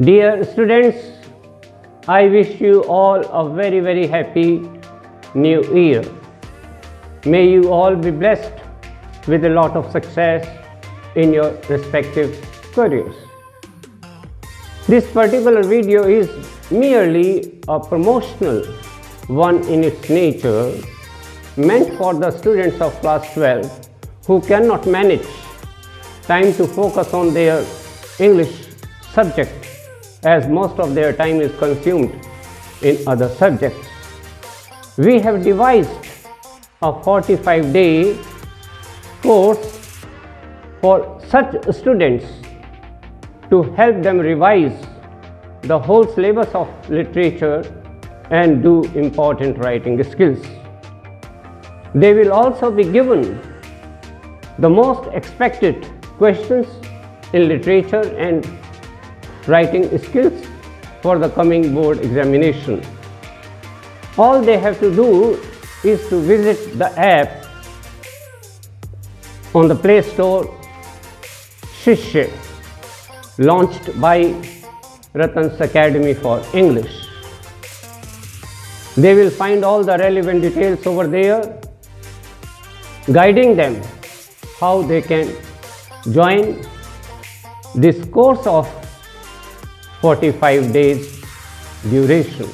Dear students, I wish you all a very, very happy new year. May you all be blessed with a lot of success in your respective careers. This particular video is merely a promotional one in its nature, meant for the students of class 12 who cannot manage time to focus on their English subject, as most of their time is consumed in other subjects. We have devised a 45-day course for such students to help them revise the whole syllabus of literature and do important writing skills. They will also be given the most expected questions in literature and writing skills for the coming board examination. All they have to do is to visit the app on the PlayStore SHISHYA, launched by Ratan's Academy for English. They will find all the relevant details over there, guiding them how they can join this course of 45 days duration.